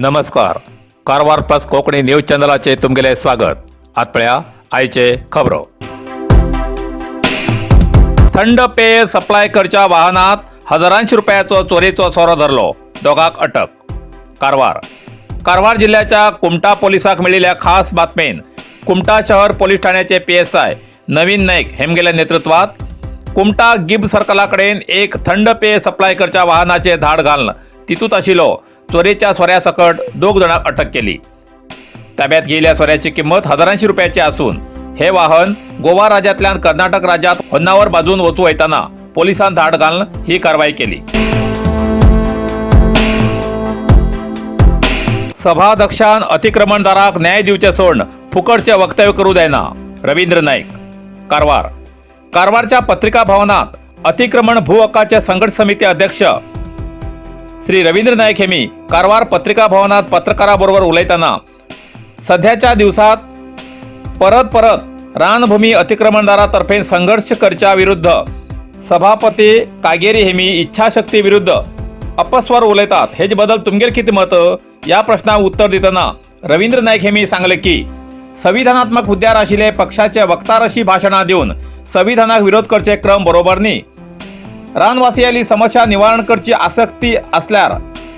नमस्कार. Karwar plus Konkani news चॅनलाचे तुमगेले स्वागत. आतपळ्या आयचे खबरो. थंड पेय सप्लाय करच्या वाहनात हजारांशी रुपयाचो चोरीचो सोरो धरलो. दोघांक अटक. कारवार जिल्ह्याच्या कुमटा पोलिसांक मेळिल्ल्या खास बातमेन कुमटा शहर पोलीस ठाण्याचे PSI नवीन नाईक हेमगेल्या नेतृत्वात कुमटा गिब सर्कलाकडेन एक थंड पेय सप्लाय करच्या वाहनाचे धाड घालन तितूत आशिल्लो चोरीच्या सोऱ्यासकट दोग जाणांक अटक केली. ताब्यात घेयल्या सोऱ्याची किंमत हजारांशी रुपयाची असून हे वाहन गोवा राज्यांतल्यान कर्नाटक राज्यात होन्नावर बाजून वचूं वयताना पोलिसांन धाड घालन ही कारवाई केली. सभाध्यक्षान अतिक्रमणदाराक न्याय दिवचे सोडून फुकटचे वक्तव्य करूं जायना. रवींद्र नाईक. कारवारच्या पत्रिका भवनात अतिक्रमण भू हक्काचे संघटन समिती अध्यक्ष श्री रवींद्र नाईक हेमी कारवार पत्रिका भवनात पत्रकाराबरोबर उलयताना सध्याच्या दिवसात परत रानभूमी अतिक्रमणदारातर्फे संघर्ष करच्या विरुद्ध सभापती कागेरी हेमी इच्छाशक्ती विरुद्ध अपस्वर उलयतात. हेच बदल तुमगेर कितें मत या प्रश्नाक उत्तर दितना रवींद्र नाईक हेमी सांगले की संविधानात्मक हुद्द्यार आशिल्ले पक्षाचे वक्तार अशी भाषणां दिवन संविधानाक विरोध करचे क्रम बरोबर न्ही. रानवासियांची समस्या निवारण करची आसक्ती असल्यार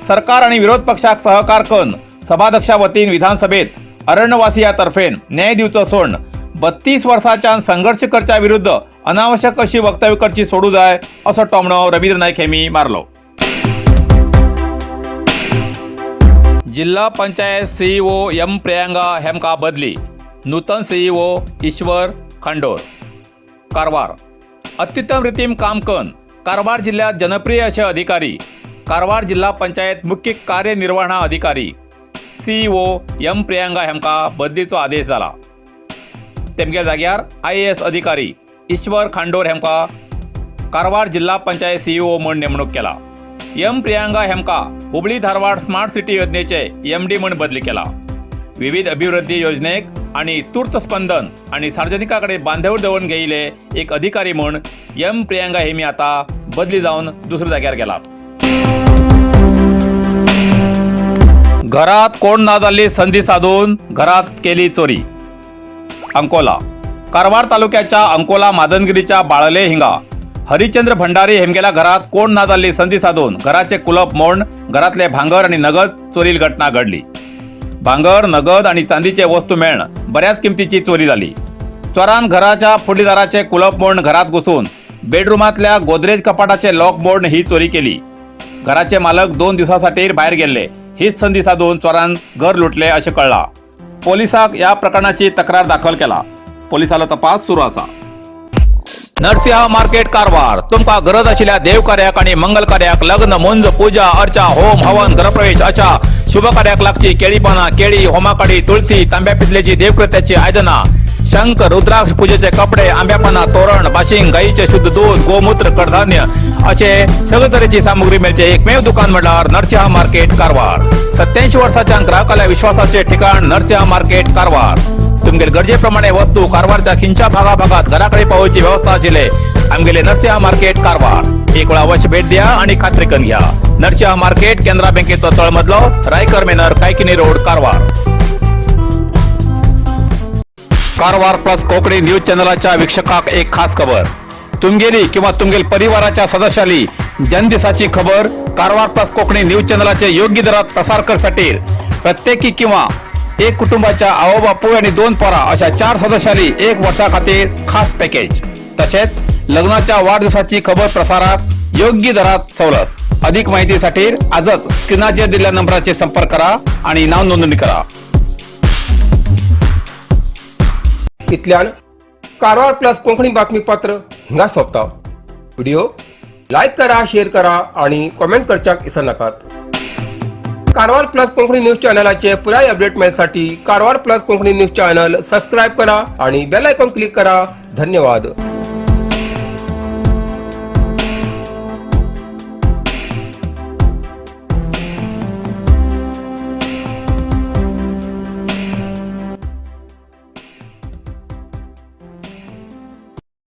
सरकार आणि विरोध पक्षाक सहकार करून सभाध्यक्षा वतीन विधानसभेत अरण्यवासियांतर्फेन न्याय दिवचो सोडून 32 वर्सांच्यान संघर्ष करच्या विरुद्ध अनावश्यक अशी वक्तव्य करची सोडू जाय असो टोमणो रवींद्र नाईक हेमी मारलो. जिल्हा पंचायत CEO M प्रियांका हेमका बदली. नूतन CEO ईश्वर खांडोर. कारवार. अत्युत्तम रितीन काम करून कारवार जिल्ह्यात जनप्रिय असे अधिकारी कारवार जिल्हा पंचायत मुख्य कार्यनिर्वहणा अधिकारी CEO M प्रियांका हेमका बदलीचो आदेश जाला. तेमगे जाग्यार IAS अधिकारी ईश्वर खांडोर हेमका कारवार जिल्हा पंचायत CEO म्हूण नेमणूक केला. M Priyanka Hemka Hubli Dharwad smart city योजनेचे MD म्हूण बदली केला. विविध अभिवृद्धी योजनेक आणि तूर्त स्पंदन आणि सार्वजनिकाकडे बांधेवर दवरून घेयले एक अधिकारी म्हूण M प्रियांका हेमी आता बदली जावन दुसऱ्या जाग्यार गेला. घरात कोण ना जाल्ली संधी साधून घरात केली चोरी. अंकोला. कारवार तालुक्याच्या अंकोला मादनगिरीच्या बाळले हिंगा हरिचंद्र भंडारी हेमगेल्या घरात कोण ना जाल्ली संधी साधून घराचे कुलप मोडून घरातले भांगर आणि नगद चोरील घटना घडली. भांगर, नगद आणि चांदीचे वस्तू मेळन बऱ्याच किमतीची चोरी झाली. चोरान घराच्या फुडली दाराचे कुलप मोडून घरात घुसून बेडरूमातल्या गोदरेज कपाटाचे लॉक मोडून ही चोरी केली. घराचे मालक 2 दिवसांसाठी बाहेर गेले. हीच संधी साधून चोरान घर लुटले असे कळला. पोलिसांक या प्रकरणाची तक्रार दाखल केला. पोलिसांचो तपास सुरू असा. नरसिंह मार्केट कारवार. तुमका गरज आशिल्ल्या देव कार्याक आणि मंगल कार्याक, लग्न, मुंज, पूजा, अर्चा, होम, हवन, गृहप्रवेश अशा शुभ कार्याक लागची केळी पाना, केळी, होमाकडी, तुळशी, तांब्या पितलेची देवकृत्याची आयदना, शंख, रुद्राक्ष पूजेचे कपडे, आंब्या पाना, तोरण, बाशिंग, गाईचे शुद्ध दूध, गोमूत्र, कडधान्य असे सगळे तरेची सामुग्री मेळचे एकमेव दुकान म्हणल्यार नरसिंह मार्केट कारवार. 87 वर्सांच्या ग्राहकाला विश्वासाचे ठिकाण नरसिंह मार्केट कारवार. तुमगेर गरजेप्रमाणे वस्तू कारवारच्या खिंच्या भागात घराकडे पावोवची व्यवस्था आशिल्ले आमगेले नरसिंह मार्केट कारवार. एक वेळ अवश्य भेट द्या आणि खात्री करून घ्या. नरसिंह मार्केट केंद्रा बँकेचो तळमजलो, Raikar manor, Kaikini road, Karwar. Karwar plus Konkani news चॅनलाच्या वीक्षकाक एक खास खबर. तुमगेली किंवा तुमगेल परिवाराच्या सदस्याली जनदिसाची खबर कारवार प्लस कोकणी न्यूज चॅनलाचे योग्य दरात प्रसार करण्यासाठी प्रत्येकी किंवा एक कुटुंबाच्या आवो बापू आणि 2 पोरा अशा 4 सदस्यांनी 1 वर्षा खातीर खास पॅकेज. तसेच लग्नाच्या वाढदिवसाची खबर प्रसारात योग्य दरात सवलत. अधिक माहितीसाठी आजच स्क्रीनाचेर दिलेल्या नंबराचे संपर्क करा आणि नाव नोंदणी करा. इतल्यान कारवार प्लस कोंकणी बातमीपत्र हिंगा सोंपता. व्हिडिओ लाईक करा, शेअर करा आणि कमेंट करच्याक विसरू नकात. कारवार प्लस कोंकणी न्यूज चॅनलाचे पुराय अपडेट मिळण्यासाठी Karwar plus Konkani news channel subscribe करा आणि बेल आयकॉन क्लिक करा. धन्यवाद.